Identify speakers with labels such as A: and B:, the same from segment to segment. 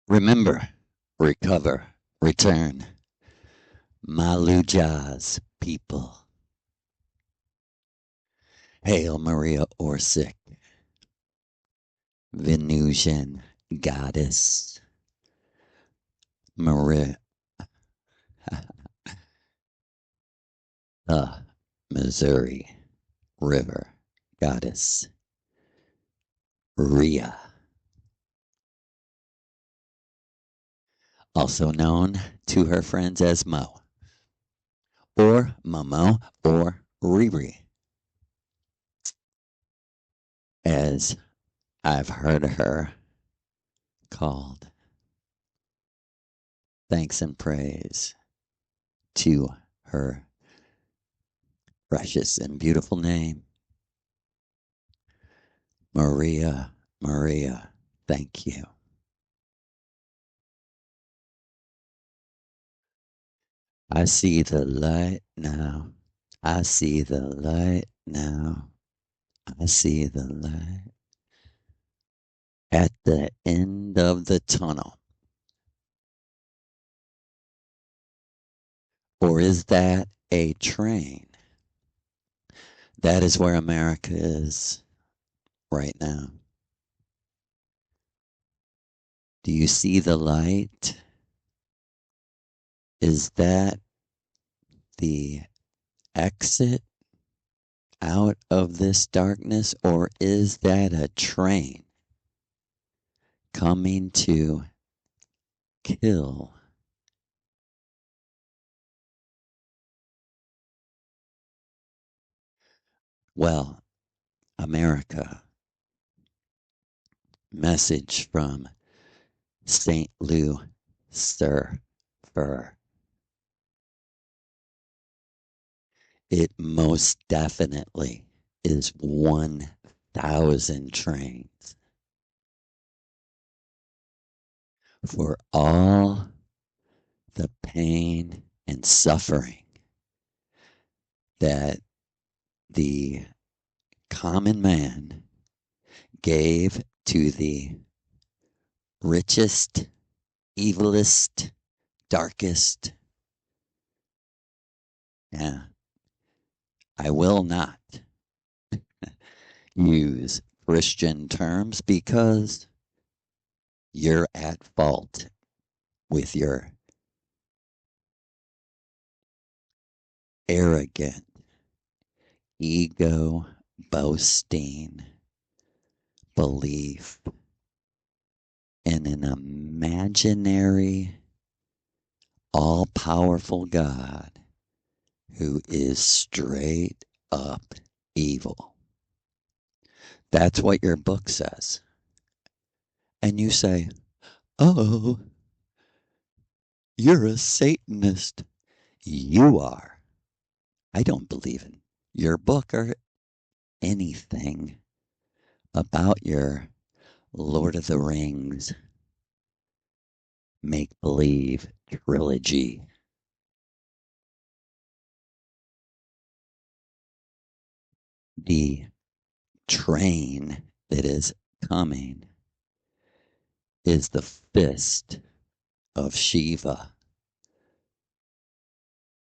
A: Remember, recover, return. Maluja's people. Hail Maria Orsic, Venusian goddess. Maria, the Missouri River goddess. Rhea, also known to her friends as Mo, or Momo, or Riri, as I've heard her called. Thanks and praise to her precious and beautiful name, Maria. Maria, thank you. I see the light now. I see the light now. I see the light at the end of the tunnel. Or is that a train? That is where America is right now. Do you see the light? Is that the exit out of this darkness, or is that a train coming to kill? Well, America, message from St. Lou Sir Fur. It most definitely is 1,000 trains for all the pain and suffering that the common man gave to the richest, evilest, darkest. Yeah, I will not use Christian terms because you're at fault with your arrogant, ego boasting belief in an imaginary, all powerful God who is straight up evil. That's what your book says. And you say, oh, you're a Satanist. You are. I don't believe in your book or anything about your Lord of the Rings make believe trilogy. The train that is coming is the fist of Shiva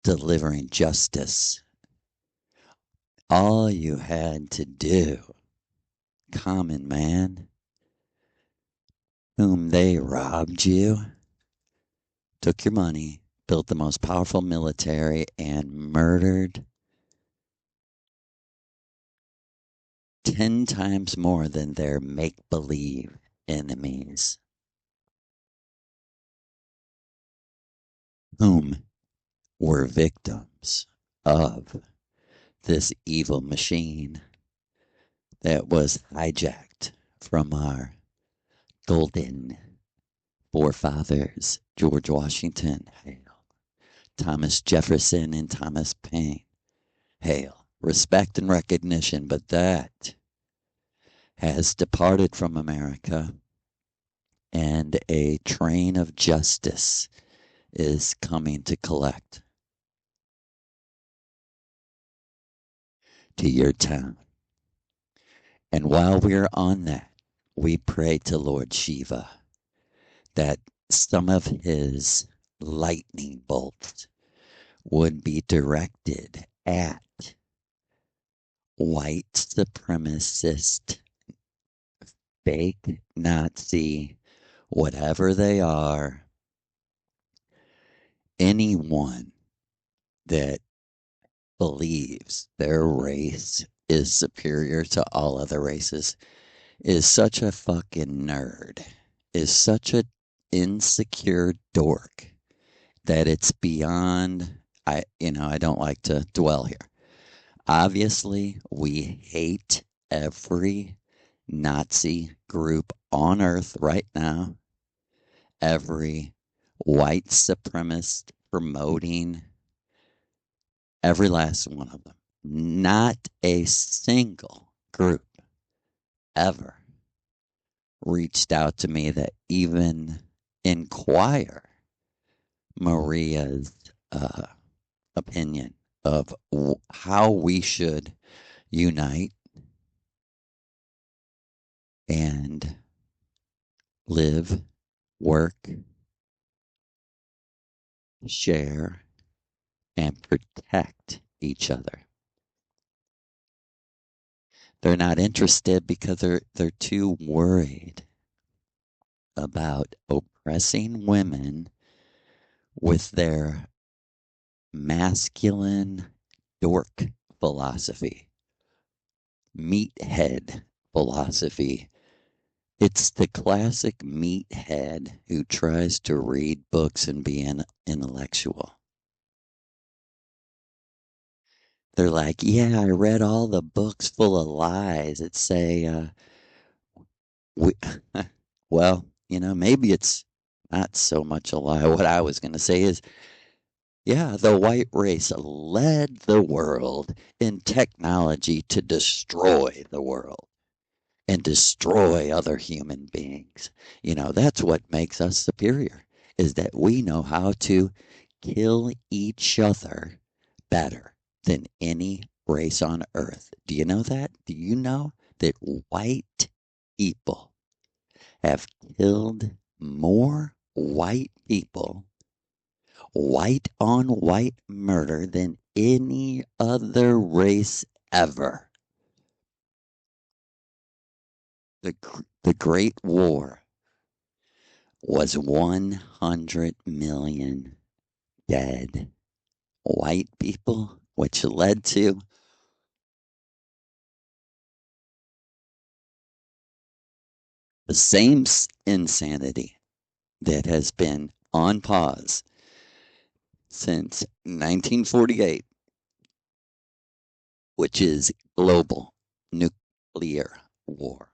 A: delivering justice. All you had to do, common man, whom they robbed you, took your money, built the most powerful military, and murdered 10 times more than their make believe enemies, whom were victims of this evil machine that was hijacked from our golden forefathers, George Washington, hail. Thomas Jefferson and Thomas Paine, hail. Respect and recognition, but that has departed from America, and a train of justice is coming to collect to your town. And while we're on that, we pray to Lord Shiva that some of his lightning bolts would be directed at white supremacist, fake Nazi, whatever they are, anyone that believes their race is superior to all other races is such a fucking nerd, is such a insecure dork that it's beyond. I don't like to dwell here. Obviously, we hate every Nazi group on earth right now, every white supremacist promoting every last one of them. Not a single group ever reached out to me that even inquire Maria's opinion of how we should unite and live, work, share, and protect each other. They're not interested because they're too worried about oppressing women with their masculine dork philosophy, meathead philosophy. It's the classic meathead who tries to read books and be an intellectual. They're like, yeah, I read all the books full of lies that say, we, well, maybe it's not so much a lie. What I was going to say is, yeah, the white race led the world in technology to destroy the world and destroy other human beings. That's what makes us superior, is that we know how to kill each other better than any race on earth. Do you know that? Do you know that white people have killed more white people, white on white murder, than any other race ever? The Great War was 100 million dead white people, which led to the same insanity that has been on pause since 1948, which is global nuclear war,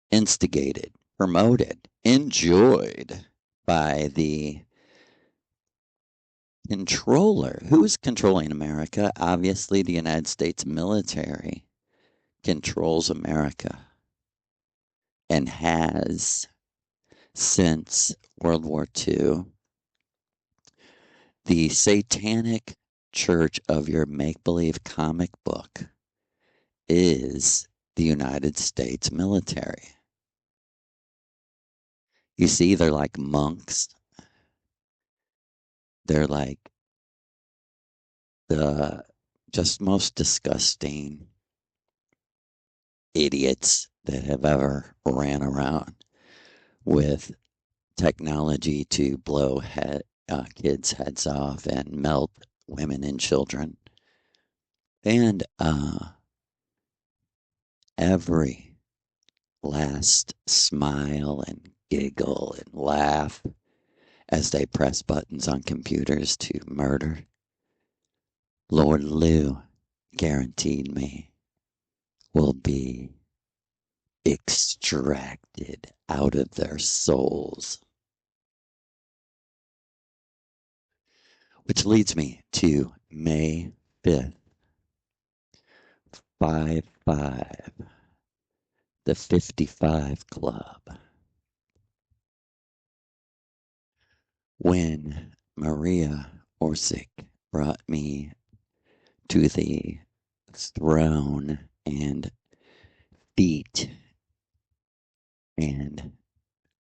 A: instigated, promoted, enjoyed by the controller. Who is controlling America? Obviously, the United States military controls America and has since World War II. The satanic church of your make believe comic book is the United States military. You see, they're like monks. They're like the just most disgusting idiots that have ever ran around with technology to blow kids' heads off and melt women and children. And every last smile and giggle and laugh as they press buttons on computers to murder, Lord Lou guaranteed me, will be extracted out of their souls. Which leads me to May 5th, 5-5, the 55 Club. When Maria Orsic brought me to the throne and feet and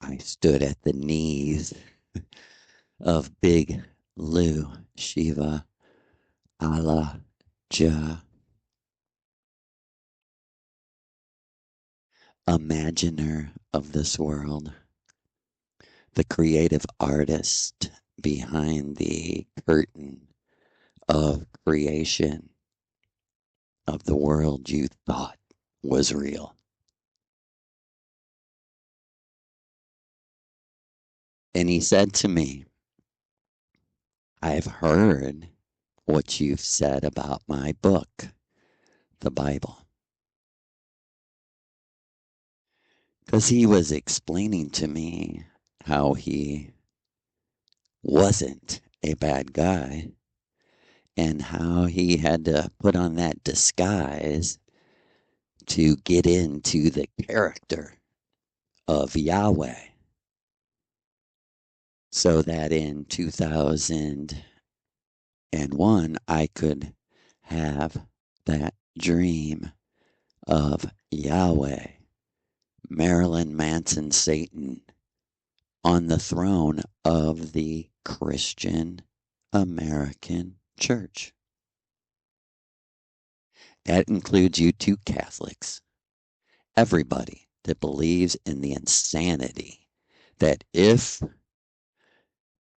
A: I stood at the knees of Big Lou, Shiva, Alla, Ja, imaginer of this world, the creative artist behind the curtain of creation of the world you thought was real. And he said to me, I've heard what you've said about my book, the Bible. Because he was explaining to me how he wasn't a bad guy and how he had to put on that disguise to get into the character of Yahweh so that in 2001 I could have that dream of Yahweh, Marilyn Manson, Satan, on the throne of the Christian American church. That includes you two Catholics, everybody that believes in the insanity that if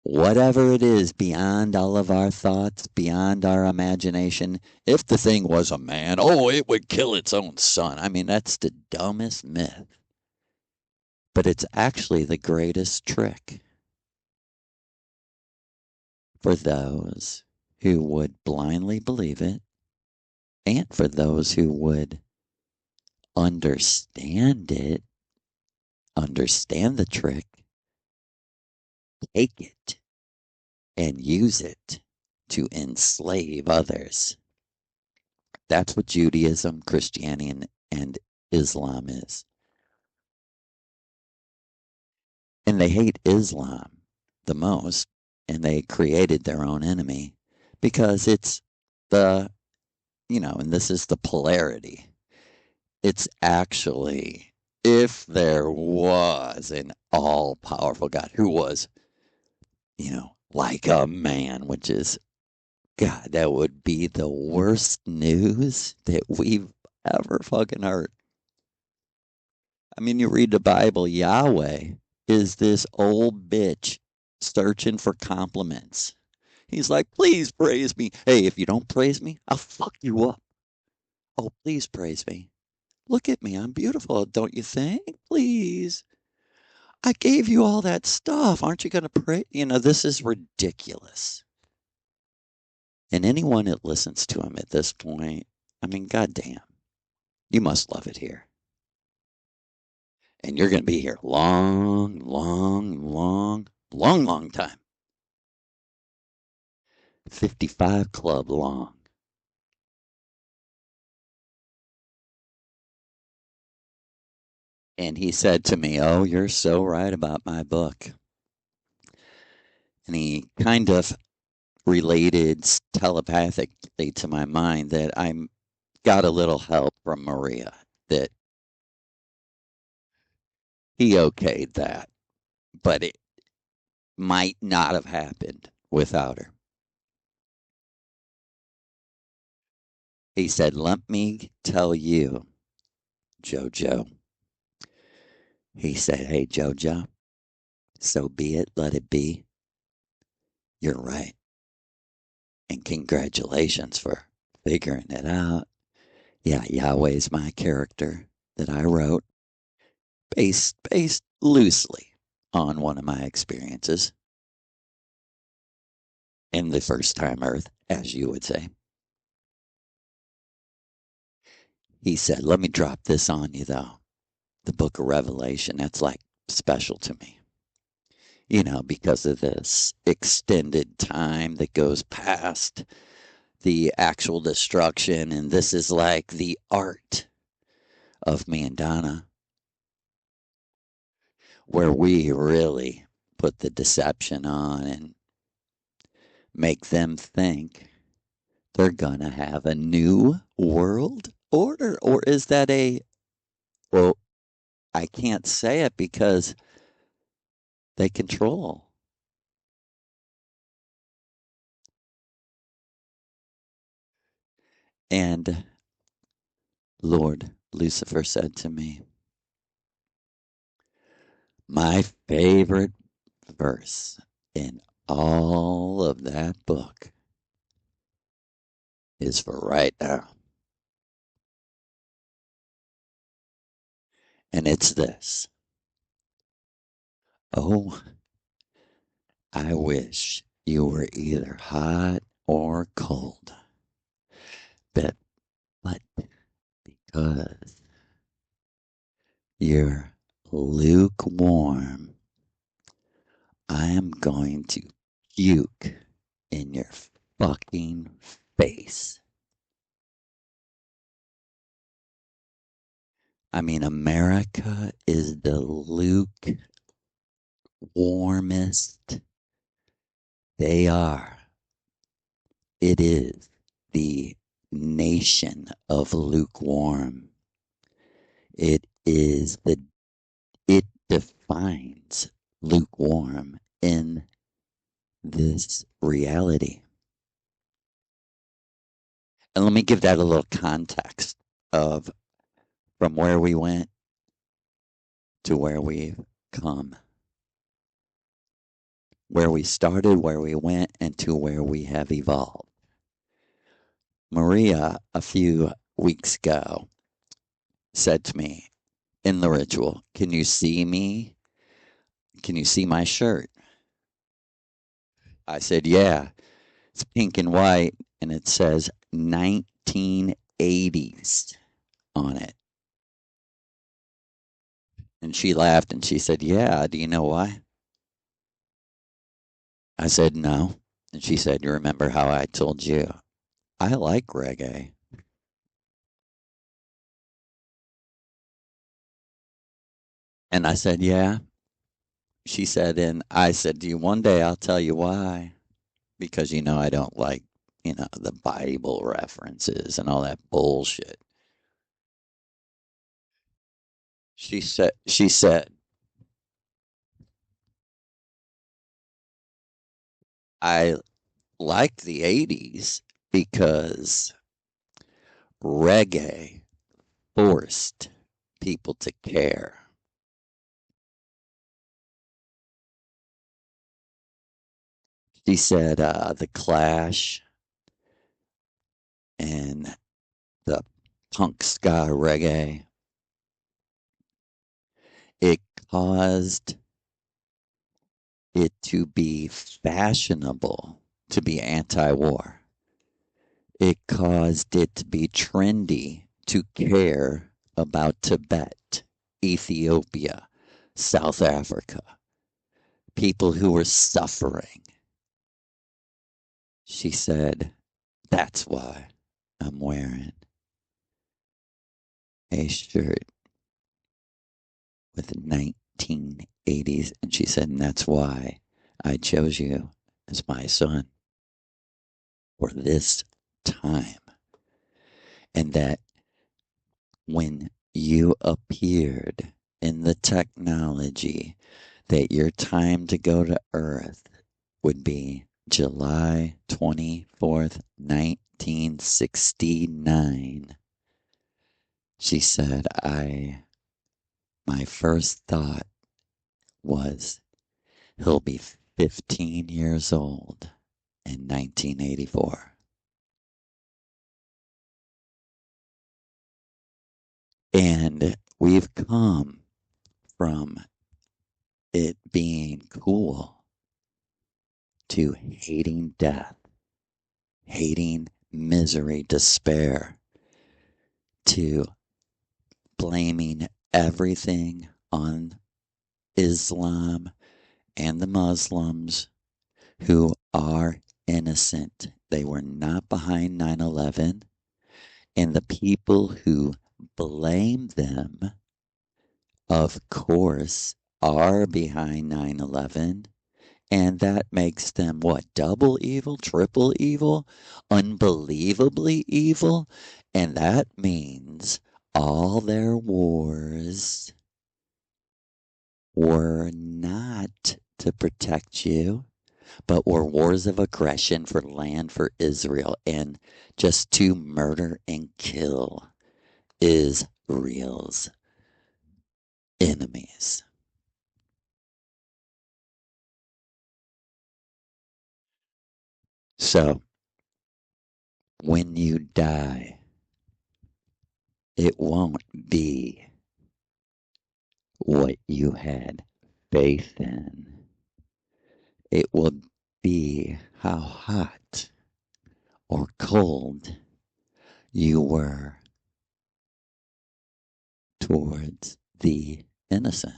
A: whatever it is beyond all of our thoughts, beyond our imagination, if the thing was a man, oh, it would kill its own son. I mean, that's the dumbest myth. But it's actually the greatest trick for those who would blindly believe it and for those who would understand it, understand the trick, take it, and use it to enslave others. That's what Judaism, Christianity, and Islam is. And they hate Islam the most, and they created their own enemy because it's the, and this is the polarity. It's actually, if there was an all powerful God who was, like a man, which is, God, that would be the worst news that we've ever fucking heard. I mean, you read the Bible, Yahweh is this old bitch searching for compliments. He's like, please praise me. Hey, if you don't praise me, I'll fuck you up. Oh, please praise me. Look at me. I'm beautiful, don't you think? Please. I gave you all that stuff. Aren't you going to pray? This is ridiculous. And anyone that listens to him at this point, I mean, goddamn, you must love it here. And you're going to be here long, long, long, long, long time. 55 club long. And he said to me, oh, you're so right about my book. And he kind of related telepathically to my mind that I got a little help from Maria, that he okayed that, but it might not have happened without her. He said, let me tell you, Jojo. He said, hey, Jojo, so be it, let it be. You're right. And congratulations for figuring it out. Yeah, Yahweh's my character that I wrote, based loosely on one of my experiences in the first time Earth, as you would say. He said, let me drop this on you, though. The book of Revelation, that's like special to me. Because of this extended time that goes past the actual destruction. And this is like the art of Mandana, where we really put the deception on and make them think they're going to have a new world order. Or is that well, I can't say it because They control. And Lord Lucifer said to me, my favorite verse in all of that book is for right now. And it's this. Oh, I wish you were either hot or cold. But because you're lukewarm, I am going to puke in your fucking face. I mean, America is the lukewarmest they are. It is the nation of lukewarm. It defines lukewarm in this reality. And let me give that a little context of from where we went to where we've come, where we started, where we went, and to where we have evolved. Maria, a few weeks ago, said to me in the ritual, can you see me? Can you see my shirt? I said, yeah, it's pink and white, and it says 1980s on it. And she laughed and she said, yeah, do you know why? I said, no. And she said, you remember how I told you I like reggae? And I said, yeah. She said, and I said, do you one day I'll tell you why? Because I don't like, the Bible references and all that bullshit. She said, I like the 80s because reggae forced people to care. She said, the Clash and the punk ska reggae, it caused it to be fashionable to be anti-war. It caused it to be trendy to care about Tibet, Ethiopia, South Africa, people who were suffering. She said, that's why I'm wearing a shirt with 1980s. And she said, and that's why I chose you as my son for this time. And that when you appeared in the technology, that your time to go to Earth would be July 24th, 1969. She said, my first thought was he'll be 15 years old in 1984. And we've come from it being cool to hating death, hating misery, despair, to blaming everything on Islam and the Muslims who are innocent. They were not behind 9/11. And the people who blame them, of course, are behind 9/11. And that makes them what? Double evil, triple evil, unbelievably evil. And that means all their wars were not to protect you, but were wars of aggression for land for Israel and just to murder and kill Israel's enemies. So when you die, it won't be what you had faith in. It will be how hot or cold you were towards the innocent.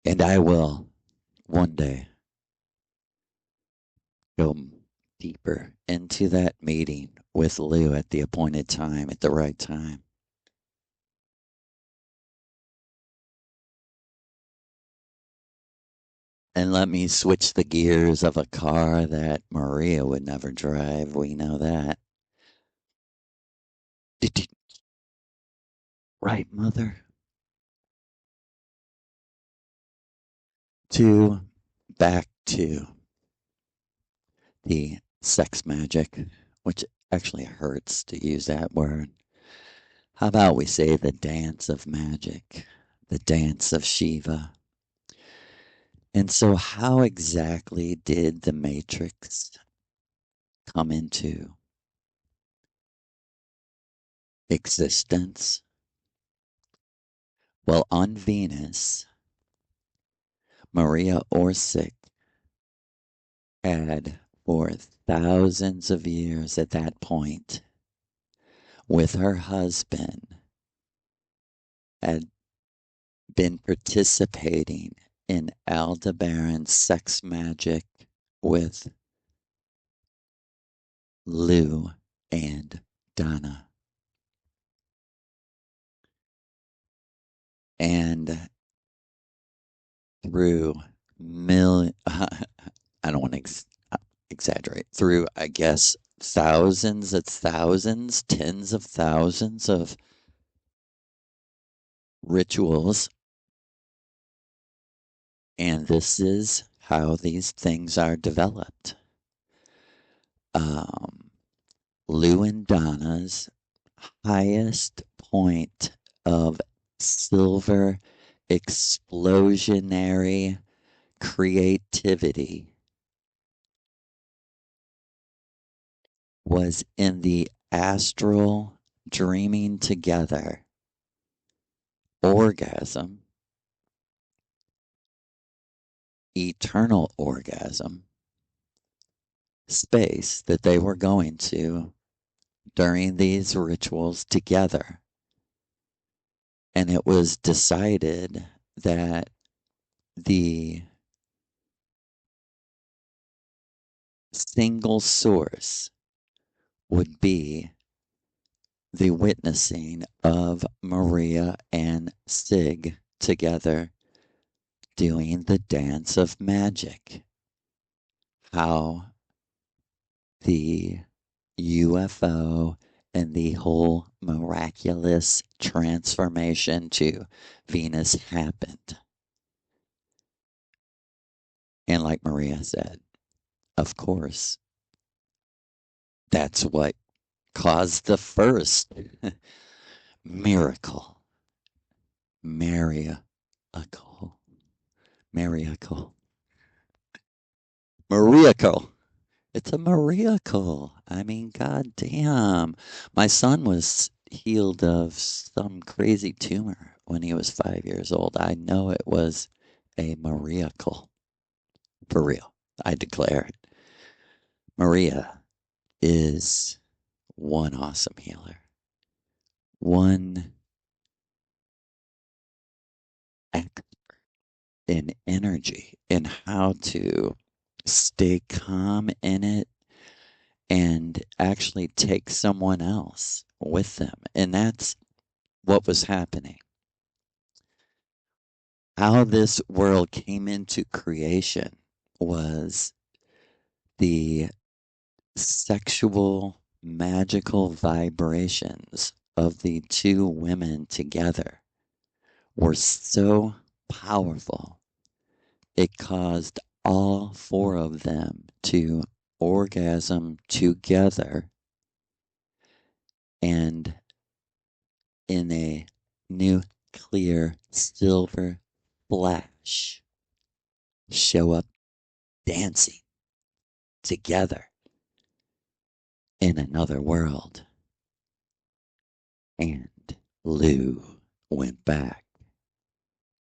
A: And I will one day go deeper into that meeting with Lou at the appointed time, at the right time. And let me switch the gears of a car that Maria would never drive. We know that. Right, mother? To back to the sex magic, which actually hurts to use that word. How about we say the dance of magic, the dance of Shiva? And so, how exactly did the Matrix come into existence? Well, on Venus, Maria Orsic had, for thousands of years at that point, with her husband, had been participating in Aldebaran's sex magic with Lou and Donna. And through million, I don't want to exaggerate, through, I guess, thousands of thousands, tens of thousands of rituals. And this is how these things are developed. Um, Lou and Donna's highest point of silver explosionary creativity was in the astral dreaming together orgasm, eternal orgasm space that they were going to during these rituals together. And it was decided that the single source would be the witnessing of Maria and Sig together doing the dance of magic. How the UFO and the whole miraculous transformation to Venus happened. And like Maria said, of course, that's what caused the first miracle. Miracle. Miracle. Miracle. It's a miracle. I mean, goddamn. My son was healed of some crazy tumor when he was 5 years old. I know it was a miracle. For real. I declare it. Maria is one awesome healer. One expert in energy and how to stay calm in it and actually take someone else with them. And that's what was happening. How this world came into creation was the sexual, magical vibrations of the two women together were so powerful, it caused all four of them to orgasm together, and in a nuclear silver flash show up dancing together in another world. And Lou went back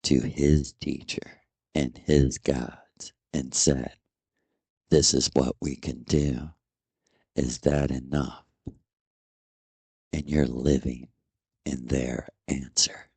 A: to his teacher and his gods and said, "This is what we can do. Is that enough?" And you're living in their answer.